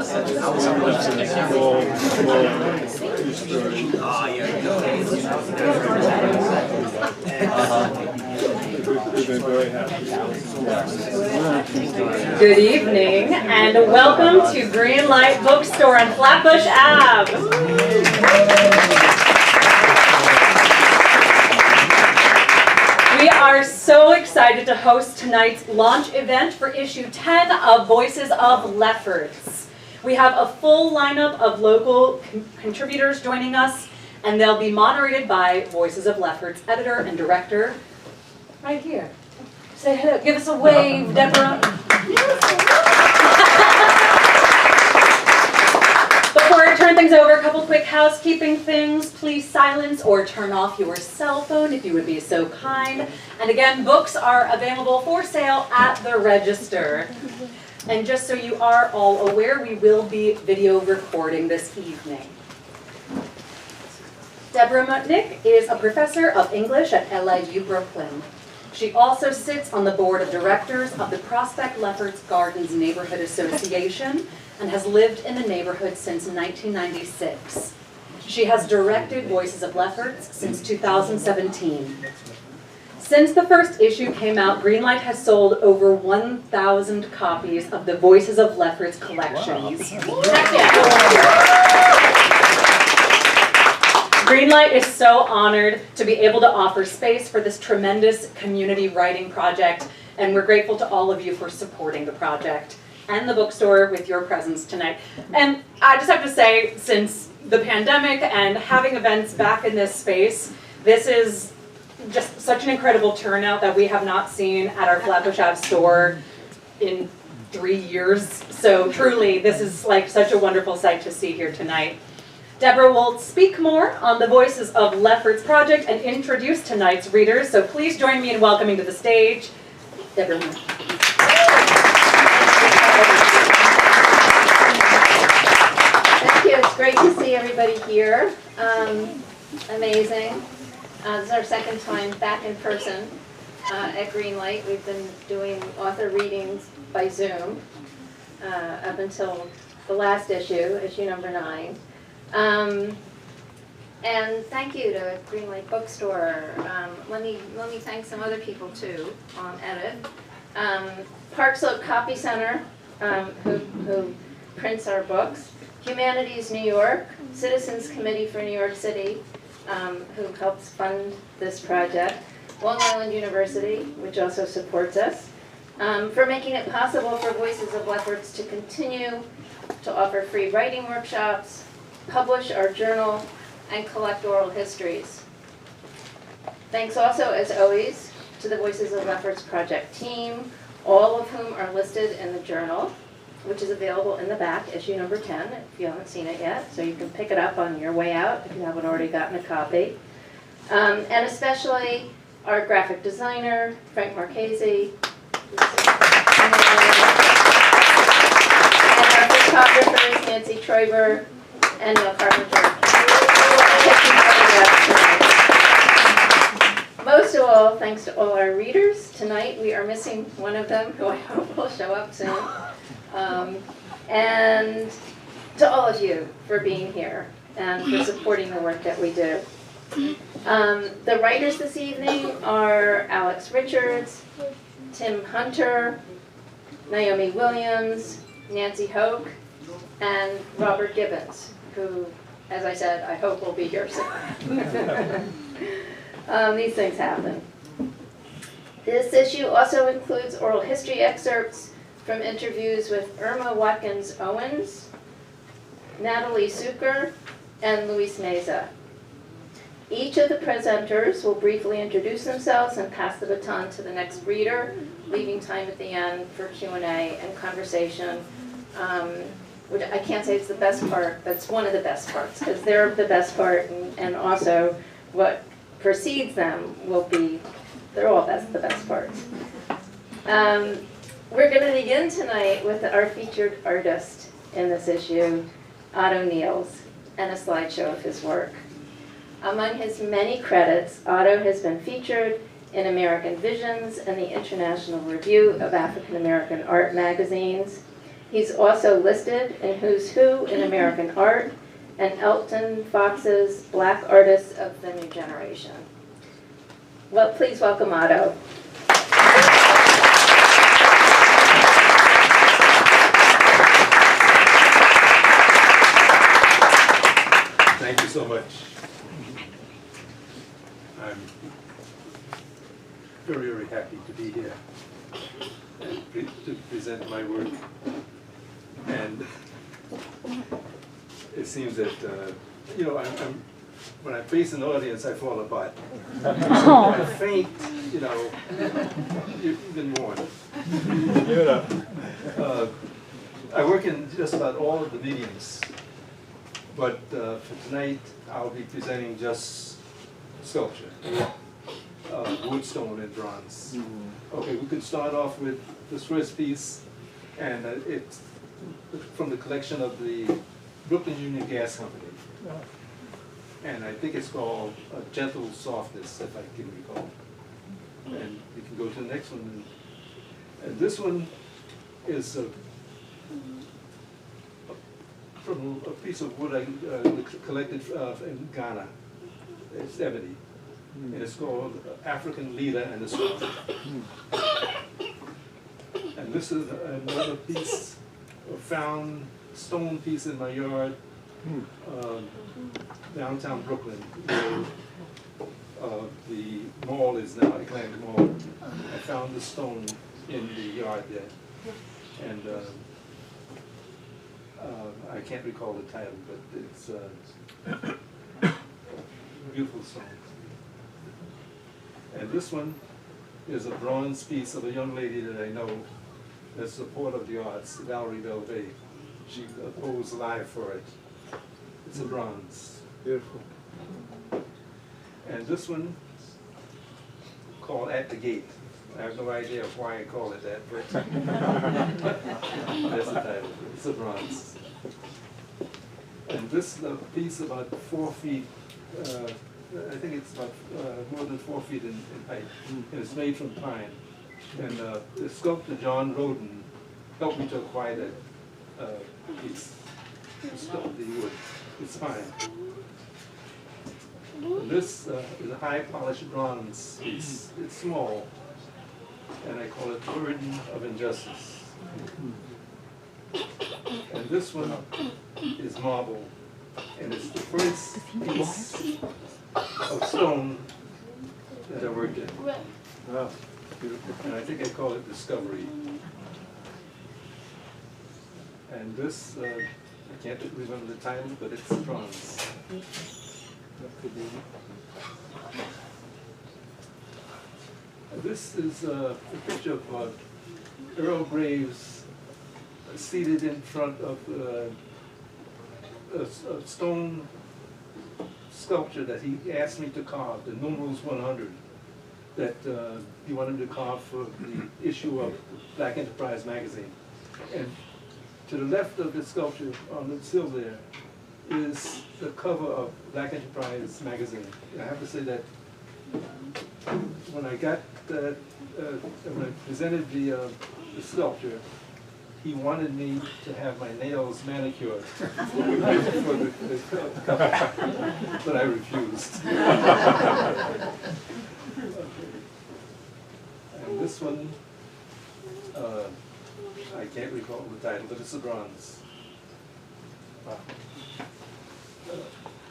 Good evening and welcome to Greenlight Bookstore on Flatbush Ave. We are so excited to host tonight's launch event for issue 10 of Voices of Lefferts. We have a full lineup of local contributors joining us, and they'll be moderated by Voices of Lefferts editor and director right here. Say hello. Give us a wave, Deborah. Before I turn things over, a couple quick housekeeping things. Please silence or turn off your cell phone if you would be so kind. And again, books are available for sale at the register. And just so you are all aware, we will be video recording this evening. Deborah Mutnick is a professor of English at LIU Brooklyn. She also sits on the board of directors of the Prospect Lefferts Gardens Neighborhood Association and has lived in the neighborhood since 1996. She has directed Voices of Lefferts since 2017. Since the first issue came out, Greenlight has sold over 1,000 copies of the Voices of Lefferts collections. Greenlight is so honored to be able to offer space for this tremendous community writing project, and we're grateful to all of you for supporting the project and the bookstore with your presence tonight. And I just have to say, since the pandemic and having events back in this space, this is just such an incredible turnout that we have not seen at our Flatbush Ave store in 3 years. So truly, this is like such a wonderful sight to see here tonight. Deborah will speak more on the Voices of Lefferts project and introduce tonight's readers. So please join me in welcoming to the stage, Deborah. Thank you. It's great to see everybody here. Amazing. This is our second time back in person at Greenlight. We've been doing author readings by Zoom up until the last issue number 9. And thank you to Greenlight Bookstore. Let me thank some other people too on edit. Park Slope Copy Center, who prints our books. Humanities New York, Citizens Committee for New York City, who helps fund this project. Long Island University, which also supports us, for making it possible for Voices of Lefferts to continue to offer free writing workshops, publish our journal, and collect oral histories. Thanks also, as always, to the Voices of Lefferts project team, all of whom are listed in the journal, which is available in the back, issue number 10, if you haven't seen it yet, so you can pick it up on your way out if you haven't already gotten a copy. And especially our graphic designer, Frank Marchese, and our photographers, Nancy Troiber and Neil Carpenter. Most of all, thanks to all our readers. Tonight we are missing one of them, who I hope will show up soon. And to all of you for being here and for supporting the work that we do. The writers this evening are Alex Richards, Tim Hunter, Naomi Williams, Nancy Hoke, and Robert Gibbons, who, as I said, I hope will be here soon. These things happen. This issue also includes oral history excerpts from interviews with Irma Watkins Owens, Natalie Zucker, and Luis Meza. Each of the presenters will briefly introduce themselves and pass the baton to the next reader, leaving time at the end for Q&A and conversation. Which I can't say it's the best part, but it's one of the best parts, because they're the best part, and also what precedes them will be, they're all the best parts. We're going to begin tonight with our featured artist in this issue, Otto Neals, and a slideshow of his work. Among his many credits, Otto has been featured in American Visions and the International Review of African American Art magazines. He's also listed in Who's Who in American Art and Elton Fox's Black Artists of the New Generation. Well, please welcome Otto. Thank you so much. I'm very, very happy to be here and to present my work. And it seems that, you know, when I face an audience, I fall apart. I faint, you know, you've been warned. I work in just about all of the mediums. But for tonight, I'll be presenting just sculpture, wood, stone, and bronze. Okay, we can start off with this first piece, and it's from the collection of the Brooklyn Union Gas Company. And I think it's called A Gentle Softness, if I can recall. And we can go to the next one. And this one is from a piece of wood I collected in Ghana. It's ebony, and it's called African Leader and the Sword. And this is another piece, a found stone piece in my yard, downtown Brooklyn, where the mall is now, Atlantic Mall. I found the stone in the yard there, and I can't recall the title, but it's beautiful stone. And this one is a bronze piece of a young lady that I know that's support of the arts, Valerie Belvey. She posed live for it. It's a bronze. Beautiful. And this one, called At the Gate. I have no idea why I call it that, but that's the title. It's a bronze. And this is a piece about 4 feet, I think it's about more than 4 feet in height, and it's made from pine. And the sculptor John Roden helped me to acquire that piece. To sculpt the wood. It's pine. And this is a high polished bronze piece. It's small, and I call it Burden of Injustice. And this one is marble, and it's the first piece of stone that I worked in. Wow, beautiful. And I think I call it Discovery. And this, I can't remember the title, but it's bronze. This is a picture of Earl Graves seated in front of a stone sculpture that he asked me to carve, the numerals 100, that he wanted to carve for the issue of Black Enterprise magazine. And to the left of the sculpture on the sill there is the cover of Black Enterprise magazine. And I have to say that when I got when I presented the sculpture, he wanted me to have my nails manicured for the cover, but I refused. And this one, I can't recall the title, but it's a bronze.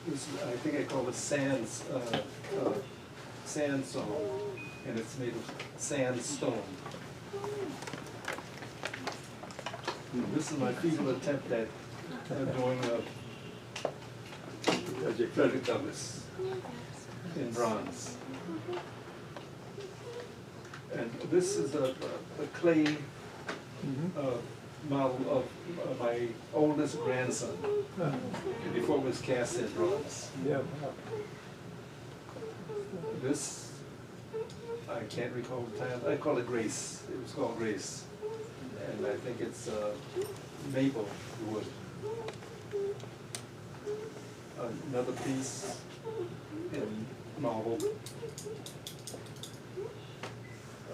This is, I think I call it sandstone, and it's made of sandstone. This is my feeble attempt at doing Frederick Douglass in bronze. And this is a clay model of my oldest grandson before it was cast in bronze. Yeah. This, I can't recall the title. I call it Grace. It was called Grace. And I think it's maple wood. Another piece in marble.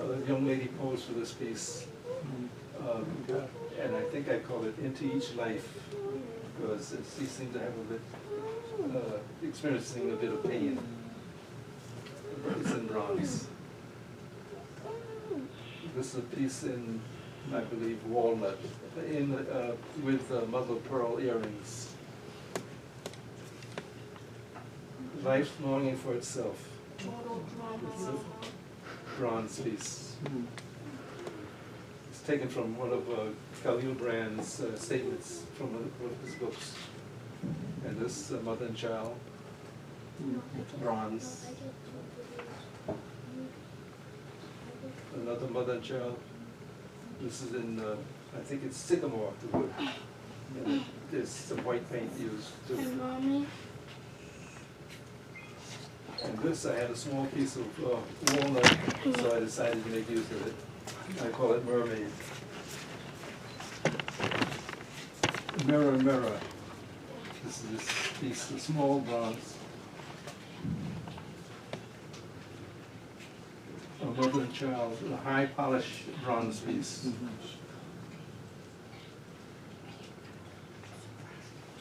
A young lady posed for this piece. And I think I call it Into Each Life, because he seemed to have a bit, experiencing a bit of pain. It's in bronze. This is a piece in, I believe, walnut, with mother of pearl earrings. Life longing for itself. It's a bronze piece. It's taken from one of Khalil Brand's statements from one of his books. And this mother and child, bronze. Another mother and child. This is in, I think it's sycamore, the wood. And there's some white paint used too. And this, I had a small piece of walnut, so I decided to make use of it. I call it Mermaid. Mirror, mirror. This is this piece, the small bronze. A mother and child, a high polished bronze piece.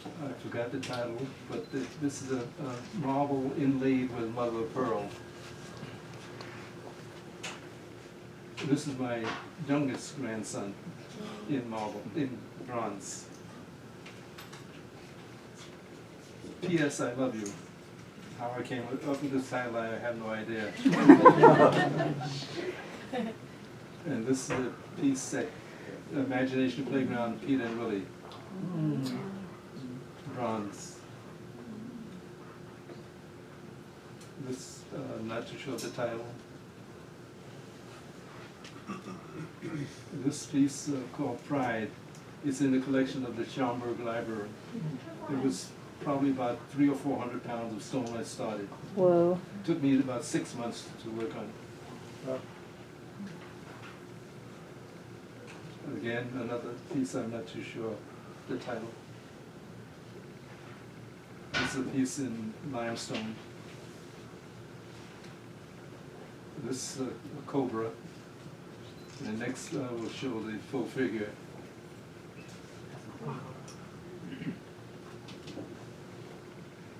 I forgot the title, but this is a marble inlaid with mother of pearl. This is my youngest grandson in marble, in bronze. P.S. I love you. How I came up with this title, I have no idea. And this is a piece at Imagination Playground, Peter and Willie. Bronze. This, I'm not too sure of the title. This piece called Pride is in the collection of the Schaumburg Library. It was probably about 300 or 400 pounds of stone when I started. Whoa. It took me about 6 months to work on it. Again, another piece I'm not too sure the title. This is a piece in limestone. This is a cobra. And the next will show the full figure.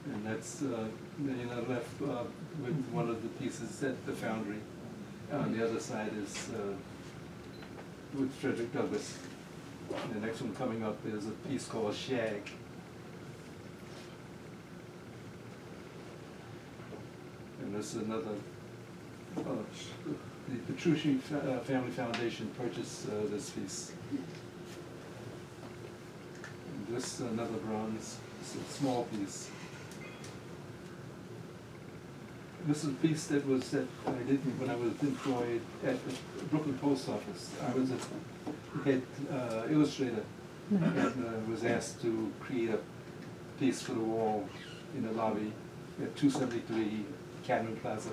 And that's left with one of the pieces at the foundry. On the other side is with Frederick Douglass. And the next one coming up is a piece called Shag. And this is another, the Petrucci Family Foundation purchased this piece. And this is another bronze, it's a small piece. This is a piece that I did when I was employed at the Brooklyn Post Office. I was a head illustrator and was asked to create a piece for the wall in the lobby at 273 Cadman Plaza.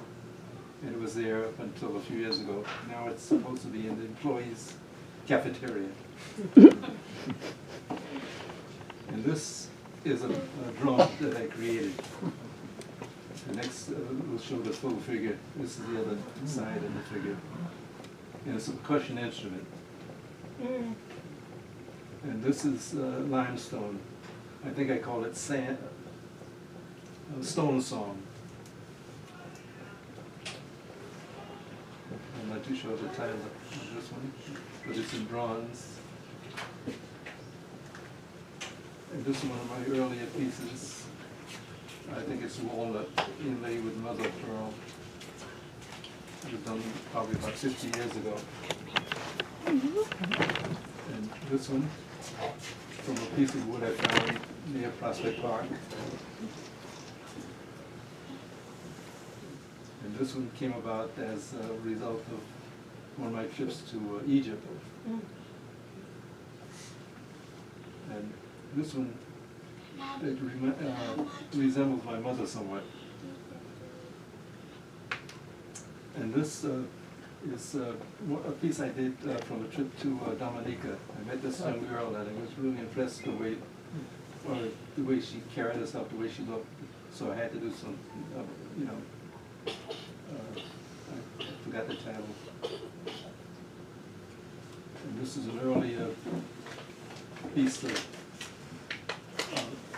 And it was there up until a few years ago. Now it's supposed to be in the employees' cafeteria. And this is a drum that I created. The next will show the full figure. This is the other side of the figure. And it's a percussion instrument. And this is limestone. I think I call it stone song. I'm not too sure of the title of this one, but it's in bronze. And this is one of my earlier pieces. I think it's walnut inlaid with mother of pearl. It was done probably about 50 years ago. And this one, from a piece of wood I found near Prospect Park. And this one came about as a result of one of my trips to Egypt. And this one, it resembles my mother somewhat. And this is a piece I did from a trip to Dominica. I met this young girl and I was really impressed the way she carried herself, the way she looked. So I had to do some, I forgot the title. And this is an earlier piece of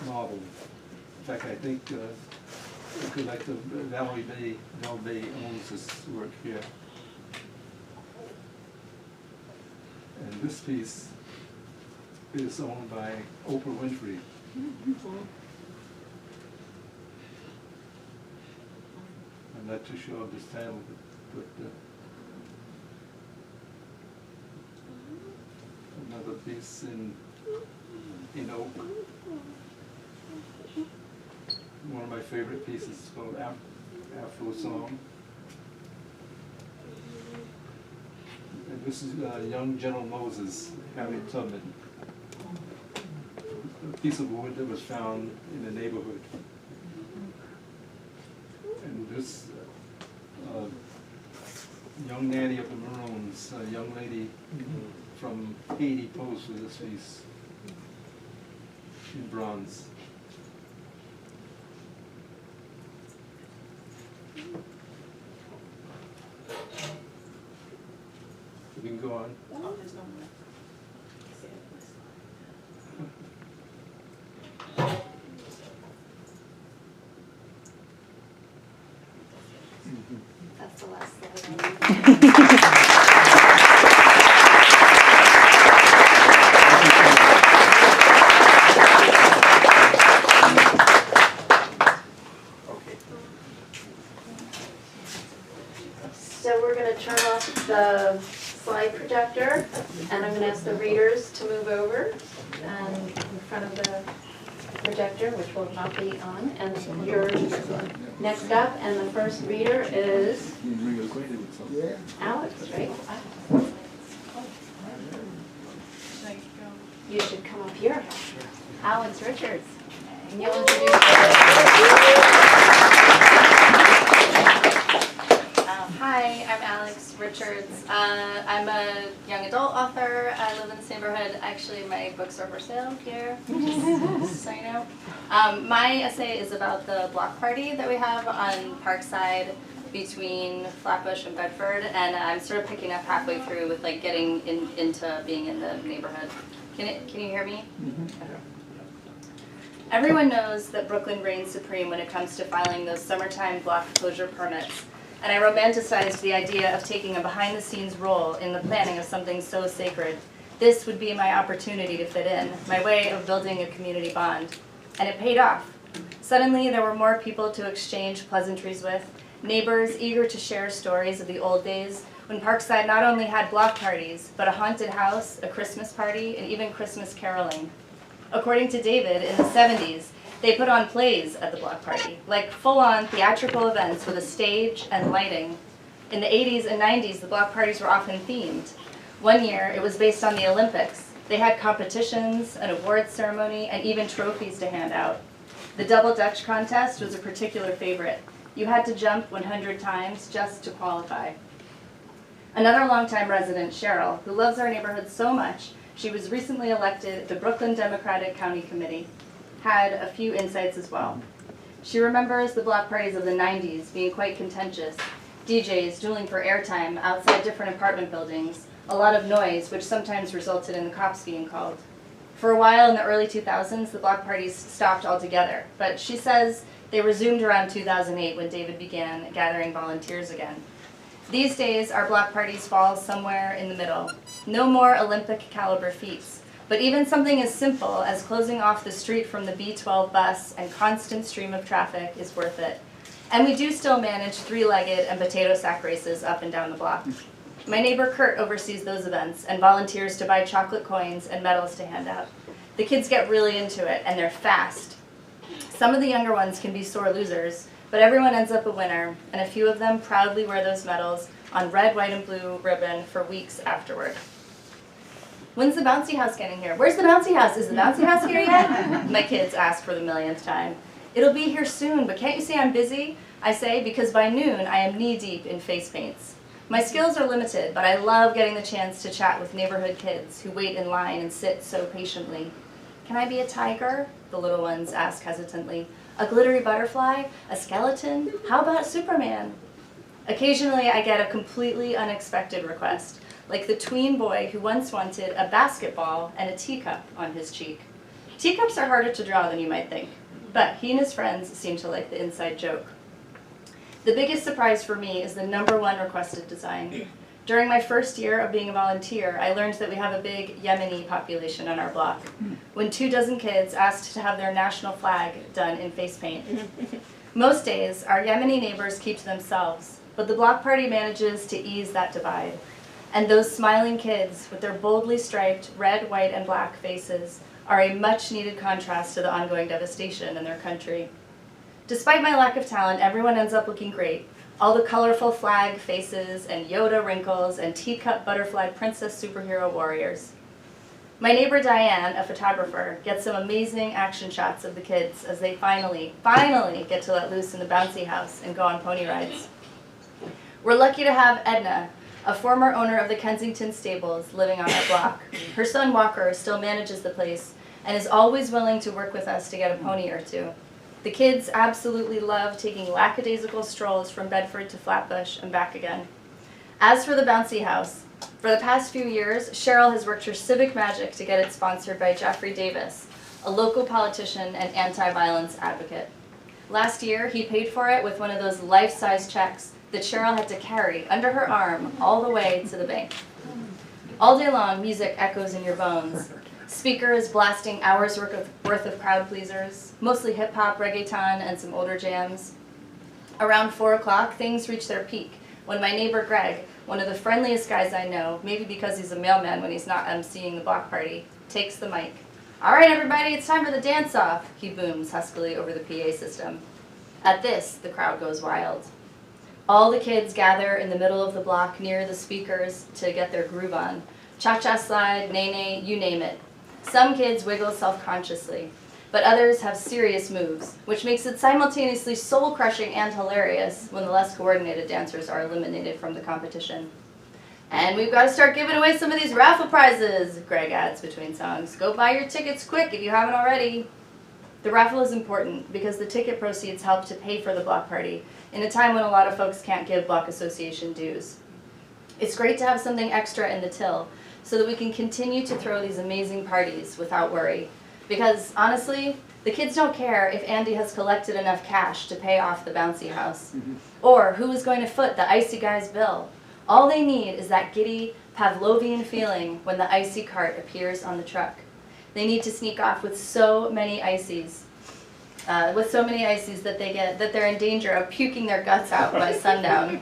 novel. In fact, I think the collective Val Bay owns this work here. And this piece is owned by Oprah Winfrey. I'm not too sure of this title, but another piece in oak. One of my favorite pieces is called Afro Song. And this is Young General Moses, Harriet Tubman. A piece of wood that was found in the neighborhood. And this young Nanny of the Maroons, a young lady from Haiti, posed for this piece in bronze. We can go on. That's the last slide. So we're going to turn off the slide projector, and I'm going to ask the readers to move over and in front of the projector, which will not be on. And you're next up, and the first reader is Alex, right? You should come up here. Alex Richards. And you'll introduce Hi, I'm Alex Richards. I'm a young adult author. I live in this neighborhood. Actually, my books are for sale here, just so you know. My essay is about the block party that we have on Parkside between Flatbush and Bedford, and I'm sort of picking up halfway through with like getting into being in the neighborhood. Can you hear me? Okay. Everyone knows that Brooklyn reigns supreme when it comes to filing those summertime block closure permits. And I romanticized the idea of taking a behind-the-scenes role in the planning of something so sacred. This would be my opportunity to fit in, my way of building a community bond. And it paid off. Suddenly, there were more people to exchange pleasantries with, neighbors eager to share stories of the old days when Parkside not only had block parties, but a haunted house, a Christmas party, and even Christmas caroling. According to David, in the 70s, they put on plays at the block party, like full-on theatrical events with a stage and lighting. In the 80s and 90s, the block parties were often themed. One year, it was based on the Olympics. They had competitions, an awards ceremony, and even trophies to hand out. The Double Dutch contest was a particular favorite. You had to jump 100 times just to qualify. Another longtime resident, Cheryl, who loves our neighborhood so much, she was recently elected to the Brooklyn Democratic County Committee, had a few insights as well. She remembers the block parties of the 90s being quite contentious, DJs dueling for airtime outside different apartment buildings, a lot of noise which sometimes resulted in the cops being called. For a while in the early 2000s, the block parties stopped altogether, but she says they resumed around 2008 when David began gathering volunteers again. These days, our block parties fall somewhere in the middle. No more Olympic caliber feats. But even something as simple as closing off the street from the B12 bus and constant stream of traffic is worth it. And we do still manage three-legged and potato sack races up and down the block. My neighbor Kurt oversees those events and volunteers to buy chocolate coins and medals to hand out. The kids get really into it, and they're fast. Some of the younger ones can be sore losers, but everyone ends up a winner, and a few of them proudly wear those medals on red, white, and blue ribbon for weeks afterward. When's the bouncy house getting here? Where's the bouncy house? Is the bouncy house here yet? My kids ask for the millionth time. It'll be here soon, but can't you see I'm busy? I say, because by noon I am knee-deep in face paints. My skills are limited, but I love getting the chance to chat with neighborhood kids who wait in line and sit so patiently. Can I be a tiger? The little ones ask hesitantly. A glittery butterfly? A skeleton? How about Superman? Occasionally I get a completely unexpected request. like the tween boy who once wanted a basketball and a teacup on his cheek. Teacups are harder to draw than you might think, but he and his friends seem to like the inside joke. The biggest surprise for me is the #1 requested design. During my first year of being a volunteer, I learned that we have a big Yemeni population on our block, when 24 kids asked to have their national flag done in face paint. Most days, our Yemeni neighbors keep to themselves, but the block party manages to ease that divide. And those smiling kids with their boldly striped red, white, and black faces are a much-needed contrast to the ongoing devastation in their country. Despite my lack of talent, everyone ends up looking great. All the colorful flag faces and Yoda wrinkles and teacup butterfly princess superhero warriors. My neighbor Diane, a photographer, gets some amazing action shots of the kids as they finally get to let loose in the bouncy house and go on pony rides. We're lucky to have Edna, a former owner of the Kensington Stables, living on our block. Her son Walker still manages the place and is always willing to work with us to get a pony or two. The kids absolutely love taking lackadaisical strolls from Bedford to Flatbush and back again. As for the bouncy house, for the past few years, Cheryl has worked her civic magic to get it sponsored by Jeffrey Davis, a local politician and anti-violence advocate. Last year, he paid for it with one of those life-size checks that Cheryl had to carry under her arm all the way to the bank. All day long, music echoes in your bones. Speakers blasting hours worth of crowd pleasers, mostly hip-hop, reggaeton, and some older jams. Around 4 o'clock, things reach their peak when my neighbor Greg, one of the friendliest guys I know, maybe because he's a mailman when he's not emceeing the block party, takes the mic. "All right, everybody, it's time for the dance-off," he booms huskily over the PA system. At this, the crowd goes wild. All the kids gather in the middle of the block near the speakers to get their groove on. Cha-cha slide, nay-nay, you name it. Some kids wiggle self-consciously, but others have serious moves, which makes it simultaneously soul-crushing and hilarious when the less coordinated dancers are eliminated from the competition. "And we've got to start giving away some of these raffle prizes," Greg adds between songs. "Go buy your tickets quick if you haven't already." The raffle is important because the ticket proceeds help to pay for the block party in a time when a lot of folks can't give block association dues. It's great to have something extra in the till so that we can continue to throw these amazing parties without worry. Because honestly, the kids don't care if Andy has collected enough cash to pay off the bouncy house, or who is going to foot the icy guy's bill. All they need is that giddy, Pavlovian feeling when the icy cart appears on the truck. They need to sneak off with so many ices that they're in danger of puking their guts out by sundown.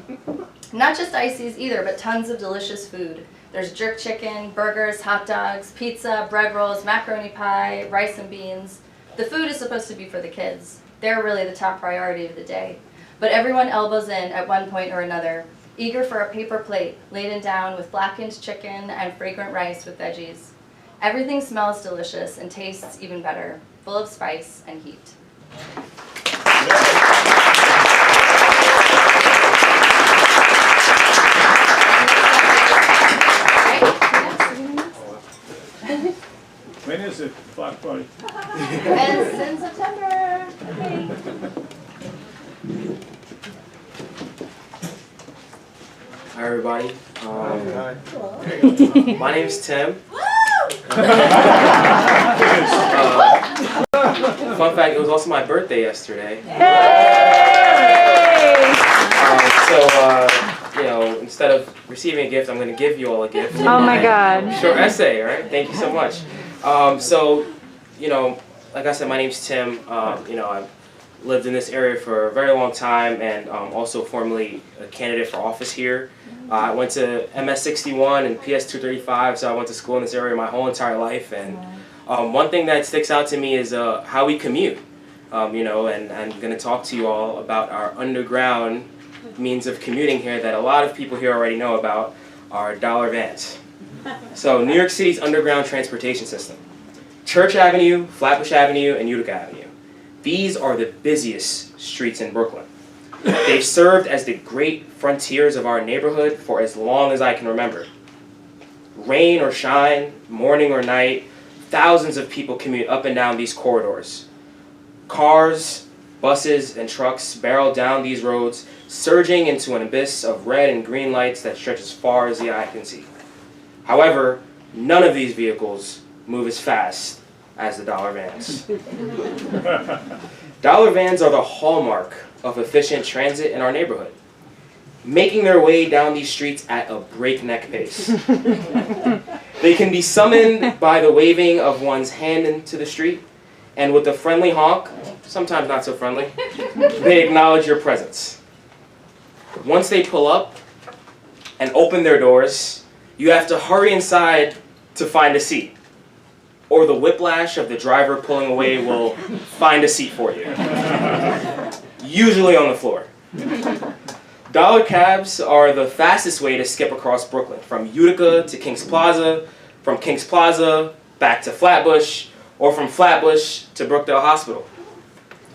Not just ices either, but tons of delicious food. There's jerk chicken, burgers, hot dogs, pizza, bread rolls, macaroni pie, rice and beans. The food is supposed to be for the kids. They're really the top priority of the day. But everyone elbows in at one point or another, eager for a paper plate laden down with blackened chicken and fragrant rice with veggies. Everything smells delicious and tastes even better, full of spice and heat. When is it, block party? It's in September. Okay. Hi everybody. My name is Tim. Fun fact, it was also my birthday yesterday. Instead of receiving a gift, I'm going to give you all a gift. Oh my God. Short essay, all right? Thank you so much. Like I said, my name's Tim. I've lived in this area for a very long time and also formerly a candidate for office here. I went to MS 61 and PS 235, so I went to school in this area my whole entire life. And one thing that sticks out to me is how we commute. And I'm going to talk to you all about our underground means of commuting here that a lot of people here already know about, our dollar vans. So New York City's underground transportation system. Church Avenue, Flatbush Avenue, and Utica Avenue. These are the busiest streets in Brooklyn. They've served as the great frontiers of our neighborhood for as long as I can remember. Rain or shine, morning or night, thousands of people commute up and down these corridors. Cars, buses, and trucks barrel down these roads, surging into an abyss of red and green lights that stretch as far as the eye can see. However, none of these vehicles move as fast as the dollar vans. Dollar vans are the hallmark of efficient transit in our neighborhood, making their way down these streets at a breakneck pace. They can be summoned by the waving of one's hand into the street, and with a friendly honk, sometimes not so friendly, they acknowledge your presence. Once they pull up and open their doors, you have to hurry inside to find a seat, or the whiplash of the driver pulling away will find a seat for you, usually on the floor. Dollar cabs are the fastest way to skip across Brooklyn, from Utica to Kings Plaza, from Kings Plaza back to Flatbush, or from Flatbush to Brookdale Hospital.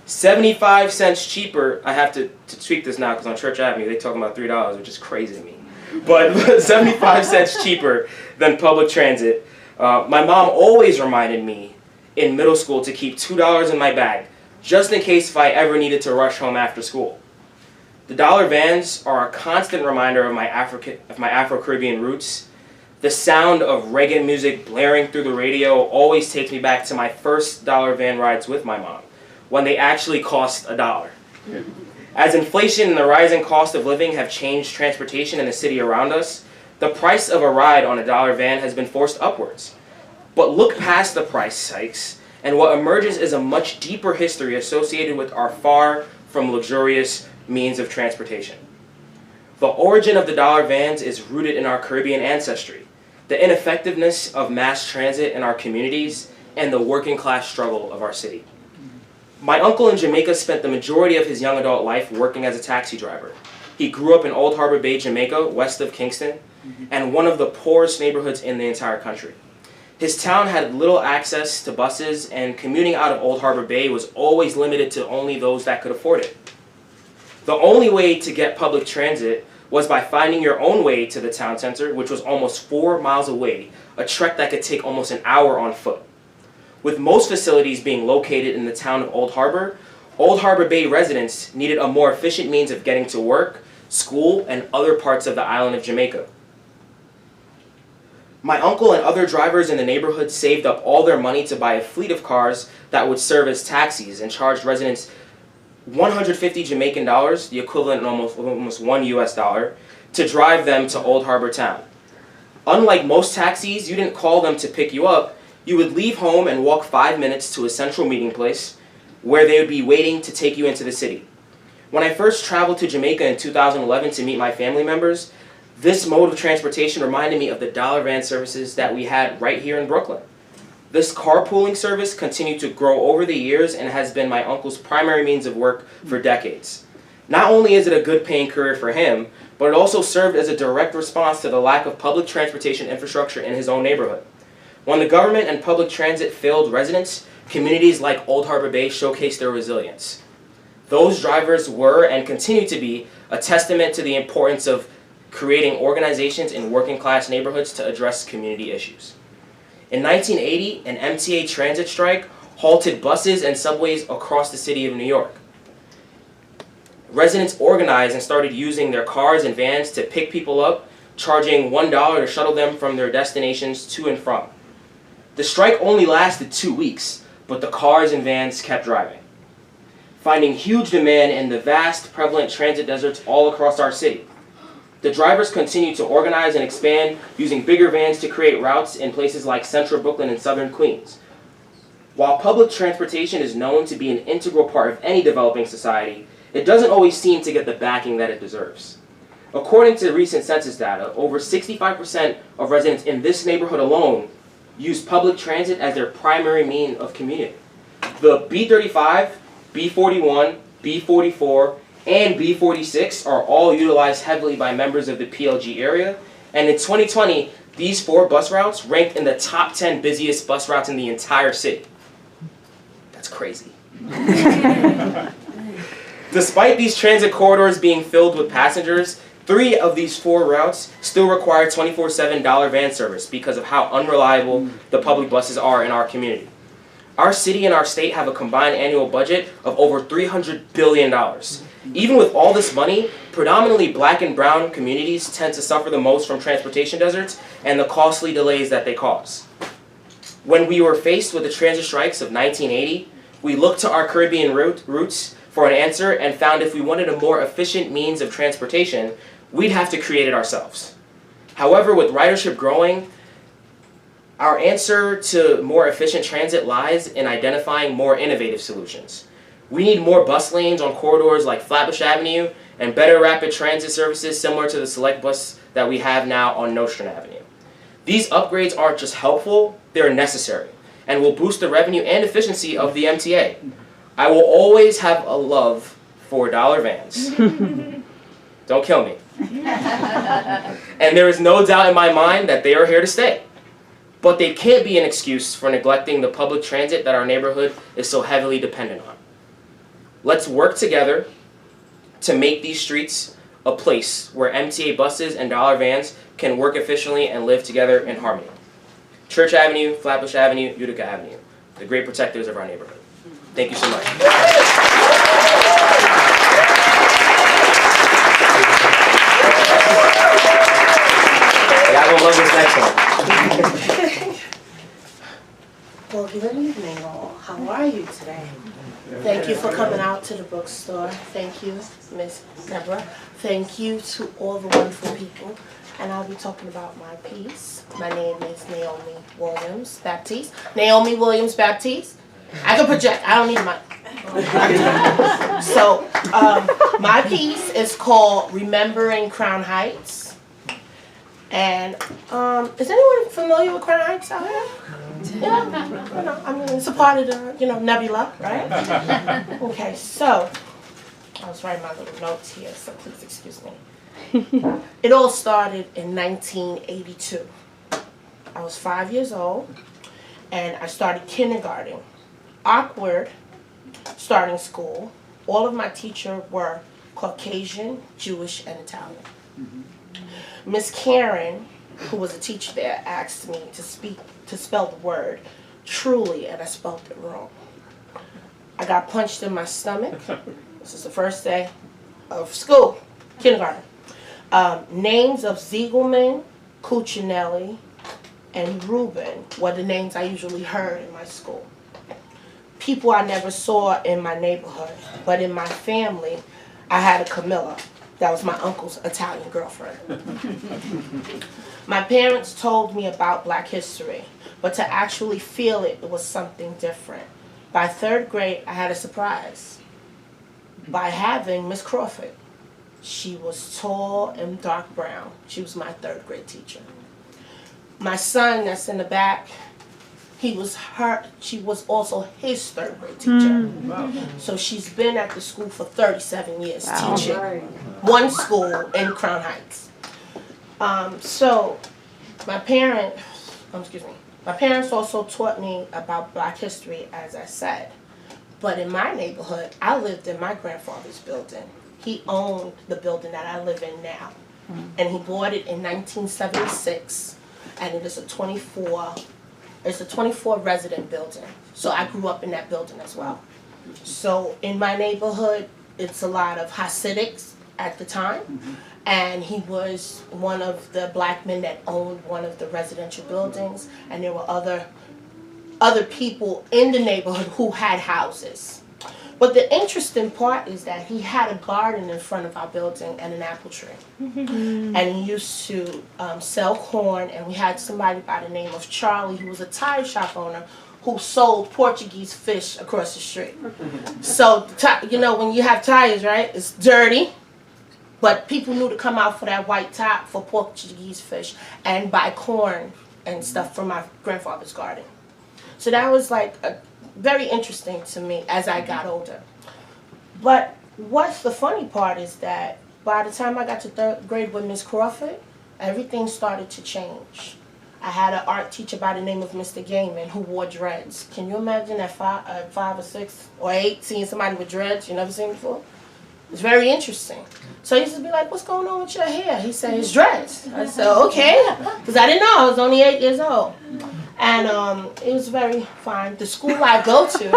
75 cents cheaper. I have to tweak this now because on Church Avenue they talking about $3, which is crazy to me. But 75 cents cheaper than public transit. My mom always reminded me in middle school to keep $2 in my bag, just in case if I ever needed to rush home after school. The dollar vans are a constant reminder of my Afro-Caribbean roots. The sound of reggae music blaring through the radio always takes me back to my first dollar van rides with my mom, when they actually cost $1. As inflation and the rising cost of living have changed transportation in the city around us, the price of a ride on a dollar van has been forced upwards. But look past the price hikes, and what emerges is a much deeper history associated with our far from luxurious means of transportation. The origin of the dollar vans is rooted in our Caribbean ancestry, the ineffectiveness of mass transit in our communities, and the working class struggle of our city. My uncle in Jamaica spent the majority of his young adult life working as a taxi driver. He grew up in Old Harbor Bay, Jamaica, west of Kingston, and one of the poorest neighborhoods in the entire country. His town had little access to buses, and commuting out of Old Harbor Bay was always limited to only those that could afford it. The only way to get public transit was by finding your own way to the town center, which was almost 4 miles away, a trek that could take almost an hour on foot. With most facilities being located in the town of Old Harbor Bay residents needed a more efficient means of getting to work, school, and other parts of the island of Jamaica. My uncle and other drivers in the neighborhood saved up all their money to buy a fleet of cars that would serve as taxis and charged residents 150 Jamaican dollars, the equivalent of almost $1 US, to drive them to Old Harbor town. Unlike most taxis, you didn't call them to pick you up. You would leave home and walk 5 minutes to a central meeting place where they would be waiting to take you into the city. When I first traveled to Jamaica in 2011 to meet my family members, this mode of transportation reminded me of the dollar van services that we had right here in Brooklyn. This carpooling service continued to grow over the years and has been my uncle's primary means of work for decades. Not only is it a good paying career for him, but it also served as a direct response to the lack of public transportation infrastructure in his own neighborhood. When the government and public transit failed residents, communities like Old Harbor Bay showcased their resilience. Those drivers were and continue to be a testament to the importance of creating organizations in working class neighborhoods to address community issues. In 1980, an MTA transit strike halted buses and subways across the city of New York. Residents organized and started using their cars and vans to pick people up, charging $1 to shuttle them from their destinations to and from. The strike only lasted 2 weeks, but the cars and vans kept driving, finding huge demand in the vast, prevalent transit deserts all across our city. The drivers continued to organize and expand, using bigger vans to create routes in places like central Brooklyn and southern Queens. While public transportation is known to be an integral part of any developing society, it doesn't always seem to get the backing that it deserves. According to recent census data, over 65% of residents in this neighborhood alone use public transit as their primary means of commuting. The B35, B41, B44, and B46 are all utilized heavily by members of the PLG area, and in 2020, these 4 bus routes ranked in the top 10 busiest bus routes in the entire city. That's crazy. Despite these transit corridors being filled with passengers, 3 of these 4 routes still require 24/7 dollar van service because of how unreliable the public buses are in our community. Our city and our state have a combined annual budget of over $300 billion, Even with all this money, predominantly black and brown communities tend to suffer the most from transportation deserts and the costly delays that they cause. When we were faced with the transit strikes of 1980, we looked to our Caribbean roots for an answer and found if we wanted a more efficient means of transportation, we'd have to create it ourselves. However, with ridership growing, our answer to more efficient transit lies in identifying more innovative solutions. We need more bus lanes on corridors like Flatbush Avenue and better rapid transit services similar to the select bus that we have now on Nostrand Avenue. These upgrades aren't just helpful, they're necessary and will boost the revenue and efficiency of the MTA. I will always have a love for dollar vans. Don't kill me. And there is no doubt in my mind that they are here to stay. But they can't be an excuse for neglecting the public transit that our neighborhood is so heavily dependent on. Let's work together to make these streets a place where MTA buses and dollar vans can work efficiently and live together in harmony. Church Avenue, Flatbush Avenue, Utica Avenue, the great protectors of our neighborhood. Thank you so much. Yeah, I love this next one. Well, good evening all. How are you today? Thank you for coming out to the bookstore. Thank you, Miss Deborah. Thank you to all the wonderful people. And I'll be talking about my piece. My name is Naomi Williams Baptiste. Naomi Williams Baptiste. I can project. I don't need a mic. So, my piece is called Remembering Crown Heights. And is anyone familiar with Crown Heights out here? Yeah, I mean, it's a part of the, nebula, right? Okay, so, I was writing my little notes here, so please excuse me. It all started in 1982. I was 5 years old, and I started kindergarten. Awkward, starting school. All of my teachers were Caucasian, Jewish, and Italian. Miss Karen, who was a teacher there, asked me to spell the word truly, and I spelled it wrong. I got punched in my stomach. This is the first day of school, kindergarten. Names of Ziegelman, Cuccinelli, and Reuben were the names I usually heard in my school. People I never saw in my neighborhood, but in my family, I had a Camilla. That was my uncle's Italian girlfriend. My parents told me about Black history, but to actually feel it, it was something different. By third grade, I had a surprise by having Miss Crawford. She was tall and dark brown. She was my third grade teacher. My son that's in the back, she was also his third grade teacher. Wow. So she's been at the school for 37 years teaching one school in Crown Heights. So my parents also taught me about Black history, as I said. But in my neighborhood, I lived in my grandfather's building. He owned the building that I live in now. And he bought it in 1976, and it is a 24 resident building. So I grew up in that building as well. So in my neighborhood, it's a lot of Hasidics at the time. And he was one of the Black men that owned one of the residential buildings. And there were other people in the neighborhood who had houses. But the interesting part is that he had a garden in front of our building and an apple tree. And he used to sell corn, and we had somebody by the name of Charlie, who was a tire shop owner, who sold Portuguese fish across the street. So, when you have tires, right, it's dirty, but people knew to come out for that white top for Portuguese fish and buy corn and stuff from my grandfather's garden. So that was very interesting to me as I got older. But what's the funny part is that by the time I got to third grade with Miss Crawford, everything started to change. I had an art teacher by the name of Mr. Gaiman who wore dreads. Can you imagine at 5 or 6 or 8 seeing somebody with dreads you never seen before? It's very interesting. So I used to be like, what's going on with your hair? He said, it's dreads. I said, okay, because I didn't know, I was only 8 years old. And it was very fine. The school I go to,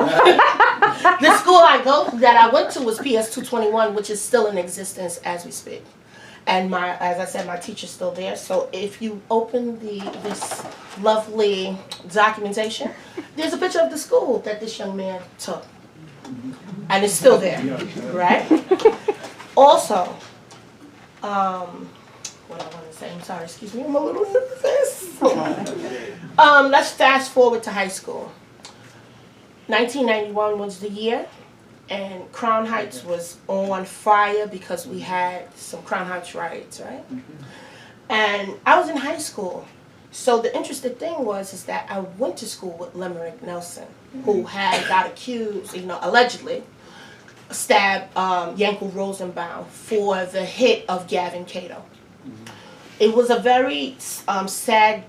The school I went to was PS 221, which is still in existence as we speak. And as I said, my teacher's still there. So if you open this lovely documentation, there's a picture of the school that this young man took. And it's still there, right? Also, what I want to say, I'm sorry, excuse me, I'm a little nervous. Let's fast forward to high school. 1991 was the year, and Crown Heights was on fire because we had some Crown Heights riots, right? And I was in high school. So the interesting thing is that I went to school with Limerick Nelson, who had got accused, allegedly, stabbed Yankel Rosenbaum for the hit of Gavin Cato. It was a very sad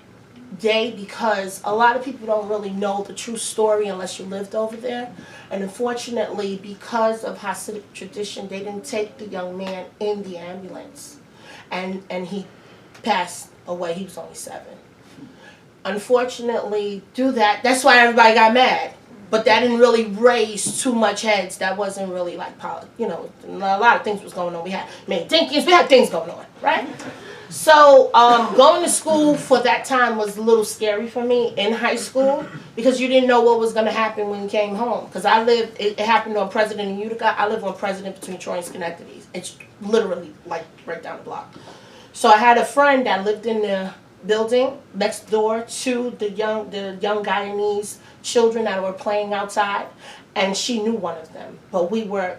day because a lot of people don't really know the true story unless you lived over there. And unfortunately, because of Hasidic tradition, they didn't take the young man in the ambulance. And he passed away. He was only 7. Unfortunately, through that's why everybody got mad. But that didn't really raise too much heads. That wasn't really like, a lot of things was going on. We had Dinkins, we had things going on, right? So going to school for that time was a little scary for me in high school because you didn't know what was going to happen when you came home. Because it happened on President in Utica. I live on President between Troy and Schenectady. It's literally like right down the block. So I had a friend that lived in the building next door to the young Guyanese children that were playing outside, and she knew one of them. But we were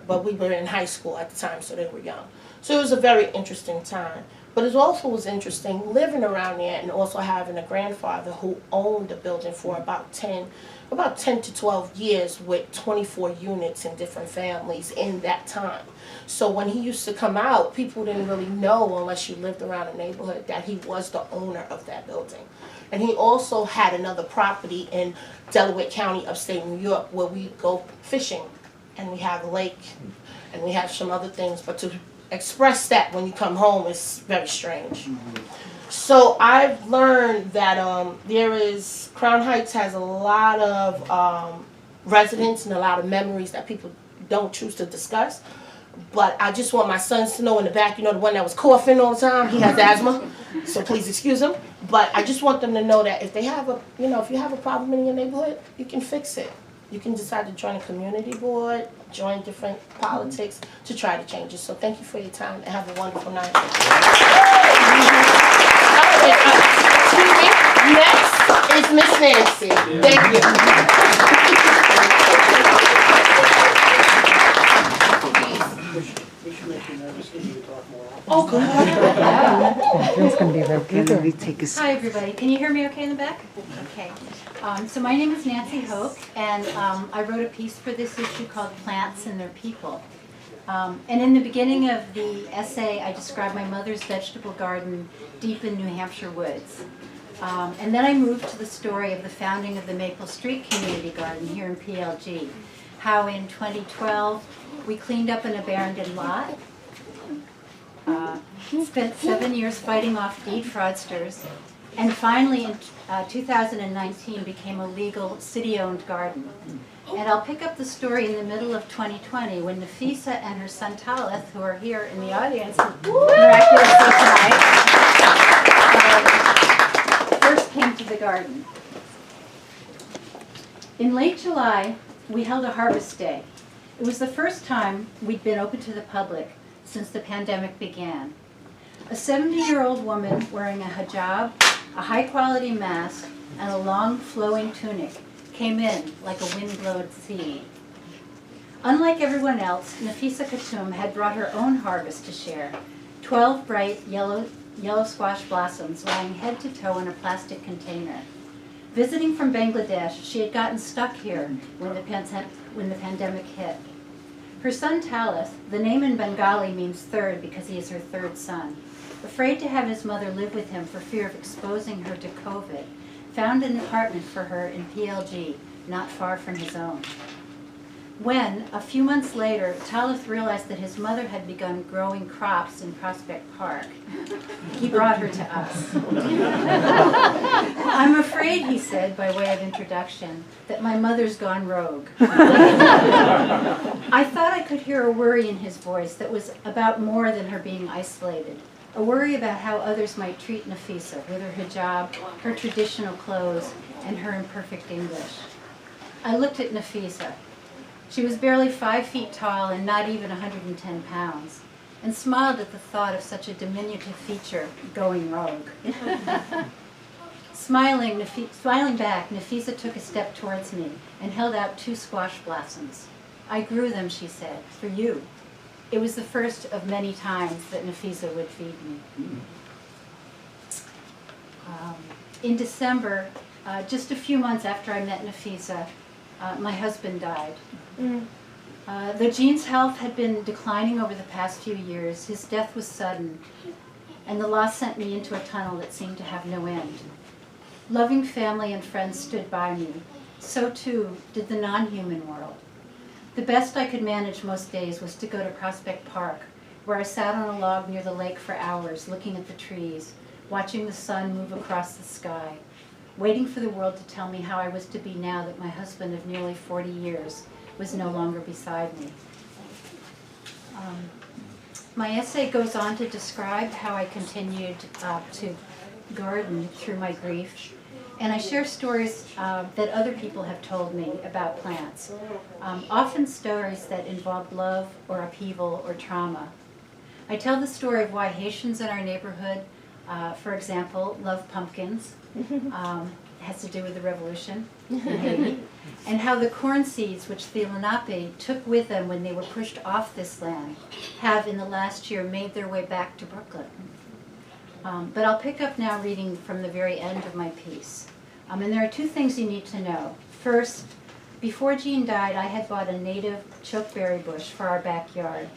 in high school at the time, so they were young. So it was a very interesting time. But it also was interesting living around there and also having a grandfather who owned the building for about 10 to 12 years with 24 units in different families in that time. So when he used to come out, people didn't really know unless you lived around the neighborhood that he was the owner of that building. And he also had another property in Delaware County, upstate New York, where we go fishing. And we have a lake and we have some other things. But to express that when you come home is very strange. So I've learned that Crown Heights has a lot of residents and a lot of memories that people don't choose to discuss. But I just want my sons to know in the back, the one that was coughing all the time, he has asthma, so please excuse him. But I just want them to know that if they have if you have a problem in your neighborhood, you can fix it. You can decide to join a community board, join different politics to try to change it. So thank you for your time and have a wonderful night. Next is Miss Nancy. Thank you. Oh, good. It's going to be real good. Hi, everybody. Can you hear me okay in the back? Okay. So my name is Nancy Hoke, and I wrote a piece for this issue called Plants and Their People. And in the beginning of the essay, I described my mother's vegetable garden deep in New Hampshire woods. And then I moved to the story of the founding of the Maple Street Community Garden here in PLG. How in 2012, we cleaned up an abandoned lot, spent 7 years fighting off deed fraudsters, and finally in 2019 became a legal city-owned garden. And I'll pick up the story in the middle of 2020 when Nafisa and her son Talith, who are here in the audience miraculously tonight, first came to the garden. In late July, we held a harvest day. It was the first time we'd been open to the public since the pandemic began. A 70-year-old woman wearing a hijab, a high-quality mask, and a long flowing tunic came in like a wind-blown sea. Unlike everyone else, Nafisa Khattum had brought her own harvest to share, 12 bright yellow squash blossoms lying head to toe in a plastic container. Visiting from Bangladesh, she had gotten stuck here when the pandemic hit. Her son Talith, the name in Bengali means third because he is her third son, afraid to have his mother live with him for fear of exposing her to COVID, found an apartment for her in PLG, not far from his own. When, a few months later, Talith realized that his mother had begun growing crops in Prospect Park, he brought her to us. I'm afraid, he said, by way of introduction, that my mother's gone rogue. I thought I could hear a worry in his voice that was about more than her being isolated, a worry about how others might treat Nafisa with her hijab, her traditional clothes, and her imperfect English. I looked at Nafisa. She was barely 5 feet tall and not even 110 pounds, and smiled at the thought of such a diminutive feature going rogue. Smiling back, Nafisa took a step towards me and held out 2 squash blossoms. I grew them, she said, for you. It was the first of many times that Nafisa would feed me. In December, just a few months after I met Nafisa, my husband died. Though Gene's health had been declining over the past few years, his death was sudden, and the loss sent me into a tunnel that seemed to have no end. Loving family and friends stood by me. So too did the non-human world. The best I could manage most days was to go to Prospect Park, where I sat on a log near the lake for hours, looking at the trees, watching the sun move across the sky, waiting for the world to tell me how I was to be now that my husband of nearly 40 years was no longer beside me. My essay goes on to describe how I continued to garden through my grief, and I share stories that other people have told me about plants, often stories that involve love or upheaval or trauma. I tell the story of why Haitians in our neighborhood, for example, love pumpkins. Has to do with the revolution in Haiti, and how the corn seeds which the Lenape took with them when they were pushed off this land have in the last year made their way back to Brooklyn. But I'll pick up now reading from the very end of my piece. And there are 2 things you need to know. First, before Gene died, I had bought a native chokeberry bush for our backyard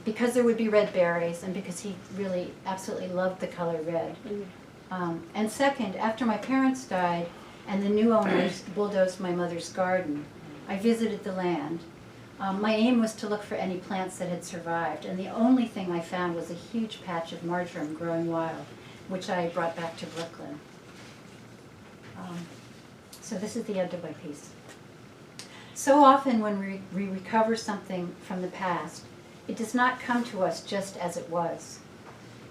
because there would be red berries and because he really absolutely loved the color red. And second, after my parents died and the new owners bulldozed my mother's garden, I visited the land. My aim was to look for any plants that had survived, and the only thing I found was a huge patch of marjoram growing wild, which I brought back to Brooklyn. So this is the end of my piece. So often when we recover something from the past, it does not come to us just as it was.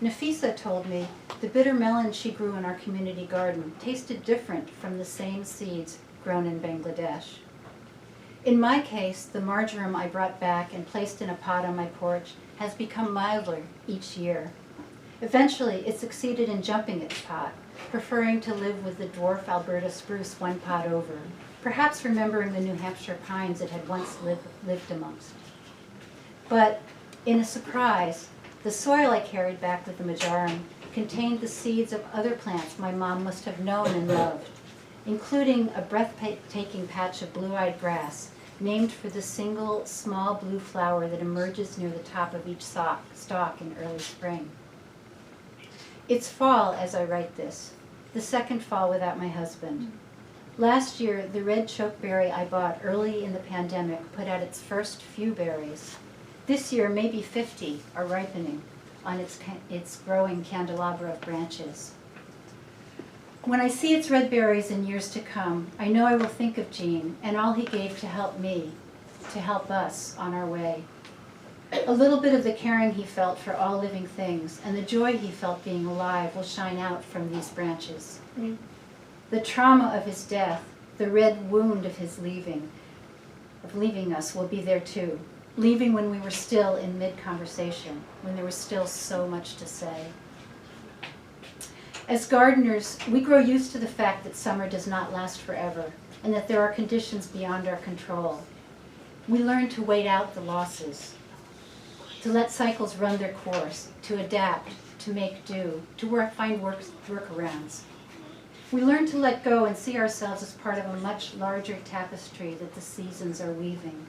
Nafisa told me the bitter melon she grew in our community garden tasted different from the same seeds grown in Bangladesh. In my case, the marjoram I brought back and placed in a pot on my porch has become milder each year. Eventually, it succeeded in jumping its pot, preferring to live with the dwarf Alberta spruce 1 pot over, perhaps remembering the New Hampshire pines it had once lived amongst. But in a surprise, the soil I carried back with the marjoram contained the seeds of other plants my mom must have known and loved, including a breathtaking patch of blue-eyed grass named for the single small blue flower that emerges near the top of each stalk in early spring. It's fall as I write this, the second fall without my husband. Last year, the red chokeberry I bought early in the pandemic put out its first few berries. This year, maybe 50 are ripening on its growing candelabra of branches. When I see its red berries in years to come, I know I will think of Gene and all he gave to help me, to help us on our way. A little bit of the caring he felt for all living things and the joy he felt being alive will shine out from these branches. The trauma of his death, the red wound of his leaving us will be there too. Leaving when we were still in mid-conversation, when there was still so much to say. As gardeners, we grow used to the fact that summer does not last forever, and that there are conditions beyond our control. We learn to wait out the losses, to let cycles run their course, to adapt, to make do, to find workarounds. We learn to let go and see ourselves as part of a much larger tapestry that the seasons are weaving.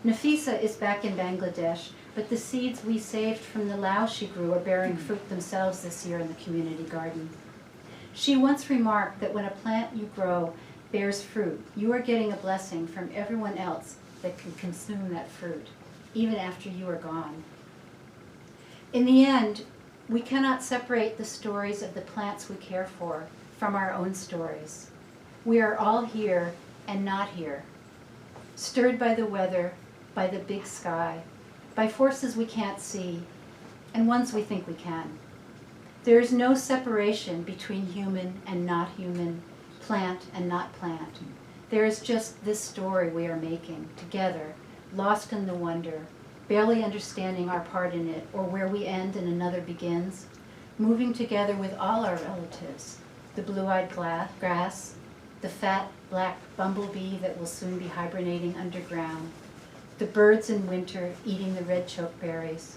Nafisa is back in Bangladesh, but the seeds we saved from the lao she grew are bearing fruit themselves this year in the community garden. She once remarked that when a plant you grow bears fruit, you are getting a blessing from everyone else that can consume that fruit, even after you are gone. In the end, we cannot separate the stories of the plants we care for from our own stories. We are all here and not here, stirred by the weather, by the big sky, by forces we can't see, and ones we think we can. There is no separation between human and not human, plant and not plant. There is just this story we are making together, lost in the wonder, barely understanding our part in it or where we end and another begins, moving together with all our relatives, the blue-eyed grass, the fat black bumblebee that will soon be hibernating underground, the birds in winter eating the red chokeberries,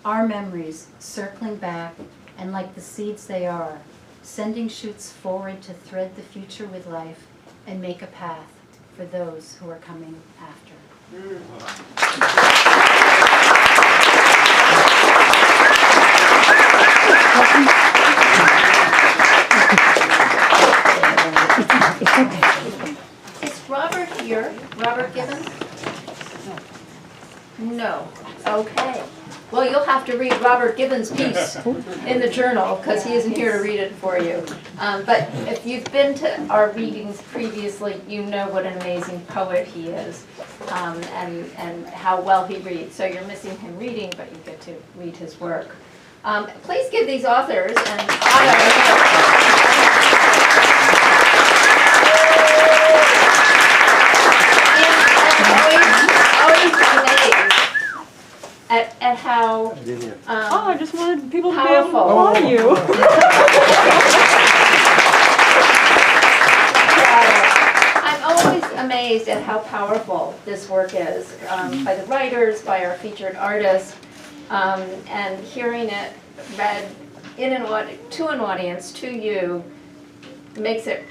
our memories circling back and like the seeds they are, sending shoots forward to thread the future with life and make a path for those who are coming after. Is Robert here? Robert Gibbons? No. Okay. Well, you'll have to read Robert Gibbons' piece in the journal because he isn't here to read it for you. But if you've been to our readings previously, you know what an amazing poet he is and how well he reads. So you're missing him reading, but you get to read his work. Please give these authors and Otto. Always amazed at how I just wanted people to powerful. be able to follow you. I'm always amazed at how powerful this work is by the writers, by our featured artists, and hearing it read in to an audience, to you, makes it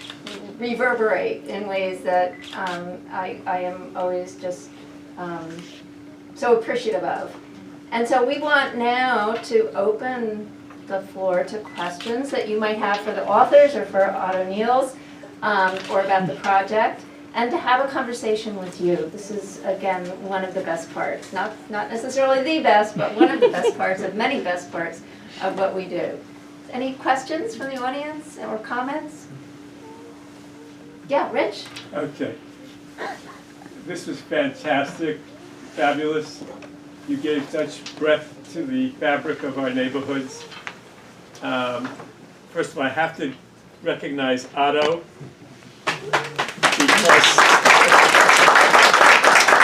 reverberate in ways that I am always just so appreciative of. And so we want now to open the floor to questions that you might have for the authors or for Otto Neals or about the project, and to have a conversation with you. This is, again, one of the best parts. Not necessarily the best, but one of the best parts of many best parts of what we do. Any questions from the audience or comments? Yeah, Rich? Okay. This was fantastic, fabulous. You gave such breadth to the fabric of our neighborhoods. First of all, I have to recognize Otto, because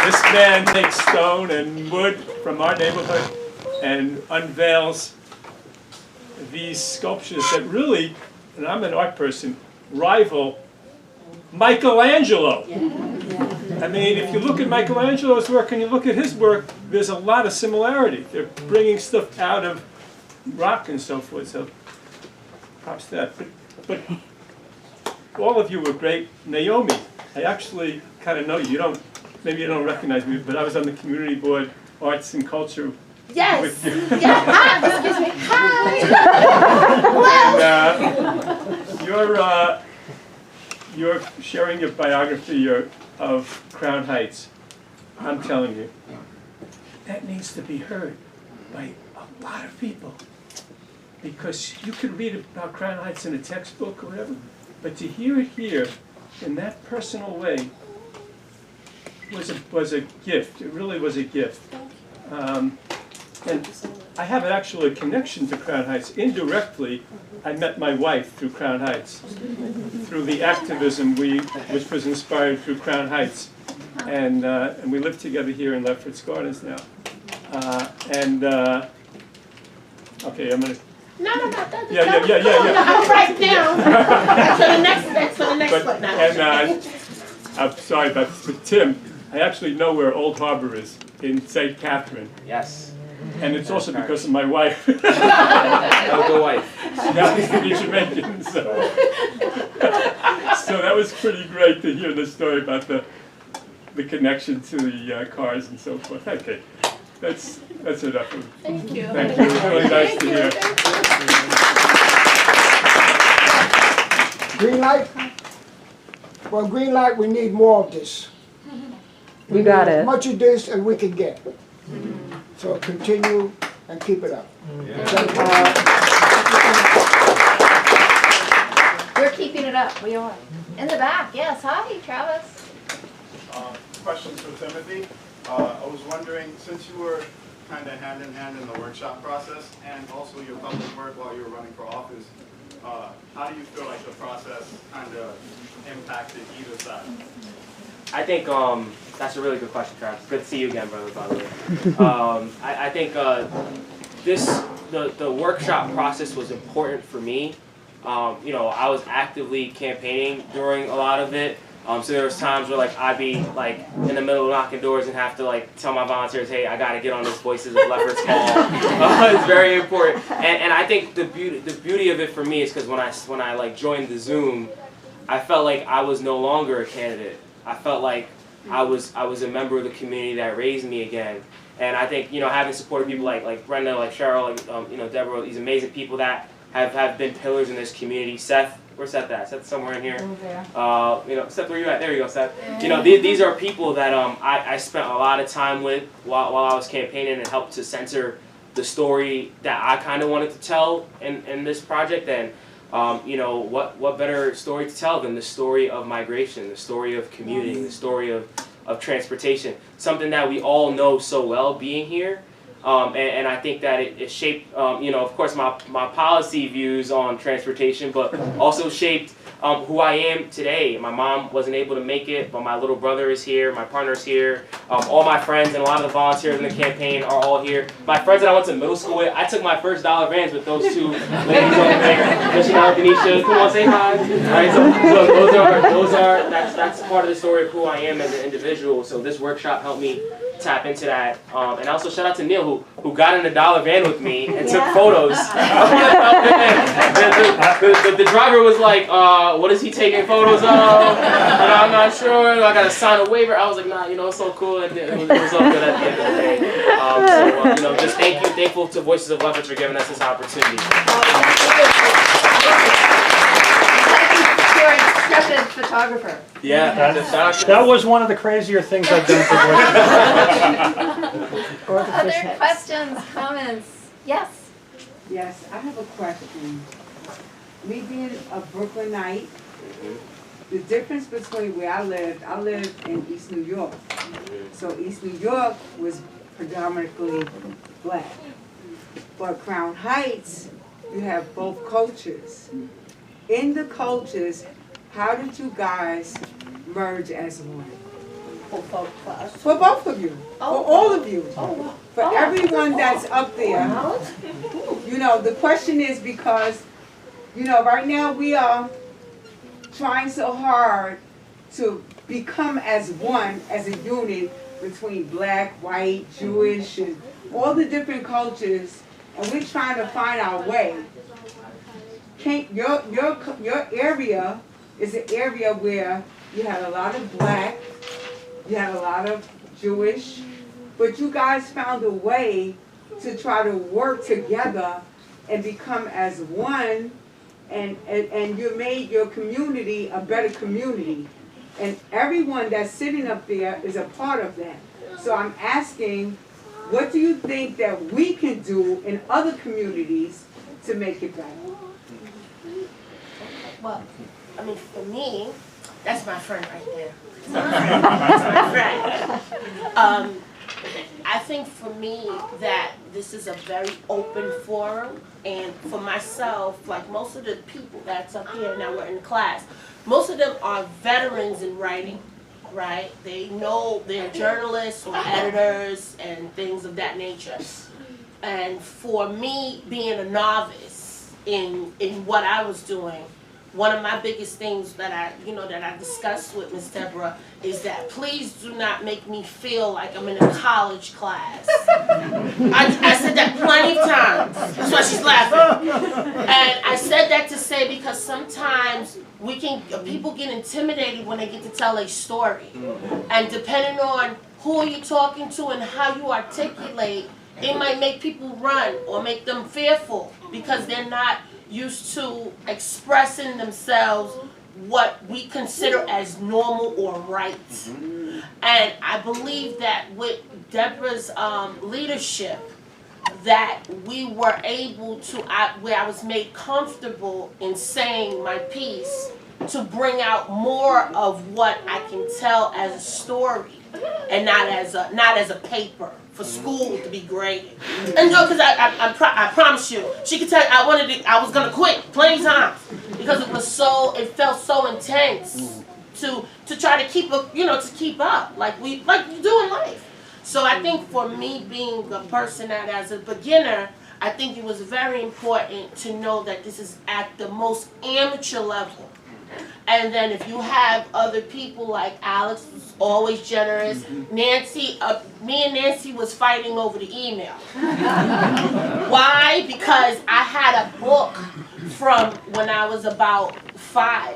this man takes stone and wood from our neighborhood and unveils these sculptures that really, and I'm an art person, rival Michelangelo. I mean, if you look at Michelangelo's work and you look at his work, there's a lot of similarity. They're bringing stuff out of rock and so forth, so props to that. But all of you were great. Naomi, I actually kind of know you. Maybe you don't recognize me, but I was on the community board, arts and culture. Yes. With you. Yeah. Excuse me. Hi. And, you're sharing your biography of Crown Heights. I'm telling you, that needs to be heard by a lot of people. Because you could read about Crown Heights in a textbook or whatever, but to hear it here in that personal way was a gift. It really was a gift. And I have actually a connection to Crown Heights. Indirectly, I met my wife through Crown Heights, through the activism which was inspired through Crown Heights. And we live together here in Lefferts Gardens now. Okay, I'm going to... No, that's Yeah. I'll write down. That's for the next one. And I'm sorry about this, but Tim, I actually know where Old Harbor is, in St. Catherine. Yes. And it's also because of my wife. Have a good wife. She happens to be Jamaican, so that was pretty great to hear the story about the connection to the cars and so forth. Okay, that's enough. Thank you. Thank you. It was really nice to hear. Well, Greenlight, we need more of this. You got need it. As much of this as we can get. So continue and keep it up. Thank you. We're keeping it up, we are. In the back, yes, hi, Travis. Questions for Timothy. I was wondering, since you were kind of hand in hand in the workshop process and also your public work while you were running for office, how do you feel like the process kind of impacted either side? I think that's a really good question, Travis. Good to see you again, brother, by the way. I think the workshop process was important for me. You know, I was actively campaigning during a lot of it. So there was times where like I'd be like in the middle of knocking doors and have to like tell my volunteers, hey, I gotta get on this Voices of Lefferts call. It's very important. And I think the beauty of it for me is because when I like joined the Zoom, I felt like I was no longer a candidate. I felt like I was a member of the community that raised me again. And I think, you know, having supported people like Brenda, like Cheryl, like you know, Deborah, these amazing people that have been pillars in this community. Seth, where's Seth at? Seth's somewhere in here. You know, Seth, where you at? There you go, Seth. You know, these are people that I spent a lot of time with while I was campaigning and helped to center the story that I kind of wanted to tell in this project. And you know, what better story to tell than the story of migration, the story of commuting, the story of transportation, something that we all know so well being here. And I think that it shaped, you know, of course, my policy views on transportation, but also shaped who I am today. My mom wasn't able to make it, but my little brother is here, my partner's here, all my friends and a lot of the volunteers in the campaign are all here. My friends that I went to middle school with, I took my first dollar vans with those two ladies over there, Michelle and Denisha. Come on, say hi. Right, so that's part of the story of who I am as an individual. So this workshop helped me tap into that. And also shout out to Neil who got in a dollar van with me and took photos. The driver was like, what is he taking photos of? And I'm not sure. I got to sign a waiver. I was like, nah, you know, it's so cool. And it was all good at the end of the day. So, you know, just thankful to Voices of Lefferts for giving us this opportunity. You're an accepted photographer. Yeah, that was one of the crazier things I've done for Voices. Other questions, comments? Yes. Yes, I have a question. Me being a Brooklynite, the difference between where I lived in East New York. So East New York was predominantly black. But Crown Heights, you have both cultures. In the cultures, how did you guys merge as one? For both of us. For both of you. For all of you. For everyone that's up there. You know, the question is because, you know, right now we are trying so hard to become as one, as a unit between black, white, Jewish, and all the different cultures, and we're trying to find our way. Your area is an area where you had a lot of black, you had a lot of Jewish, but you guys found a way to try to work together and become as one, and you made your community a better community. And everyone that's sitting up there is a part of that. So I'm asking, what do you think that we can do in other communities to make it better? Well, I mean, for me, that's my friend right there. That's my friend. I think for me that this is a very open forum, and for myself, like most of the people that's up here now we're in class, most of them are veterans in writing, right? They know they're journalists or editors and things of that nature. And for me, being a novice in what I was doing, one of my biggest things that I discussed with Ms. Deborah is that please do not make me feel like I'm in a college class. I said that plenty of times. That's why she's laughing. And I said that to say because sometimes people get intimidated when they get to tell a story. And depending on who you're talking to and how you articulate, it might make people run or make them fearful because they're not used to expressing themselves what we consider as normal or right. And I believe that with Deborah's leadership, that we were able to, where I was made comfortable in saying my piece, to bring out more of what I can tell as a story, and not as a paper for school to be graded. And because I promise you, she could tell you I was gonna quit plenty times because it felt so intense to try to keep up, to keep up like you do in life. So I think for me being a person that as a beginner, I think it was very important to know that this is at the most amateur level. And then if you have other people like Alex, who's always generous, Nancy, me and Nancy was fighting over the email. Why? Because I had a book from when I was about 5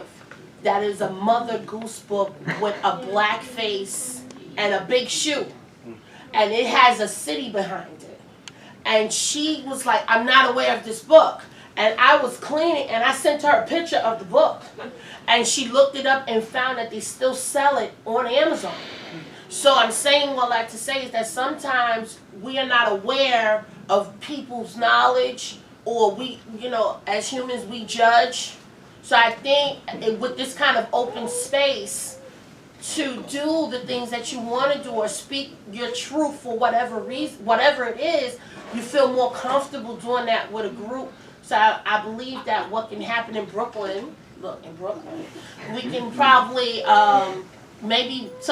that is a Mother Goose book with a black face and a big shoe. And it has a city behind it. And she was like, I'm not aware of this book. And I was cleaning, and I sent her a picture of the book. And she looked it up and found that they still sell it on Amazon. So I'm saying all that to say is that sometimes we are not aware of people's knowledge, or we, as humans, we judge. So I think with this kind of open space, to do the things that you want to do or speak your truth for whatever reason, whatever it is, you feel more comfortable doing that with a group. So I believe that what can happen in Brooklyn, we can probably maybe some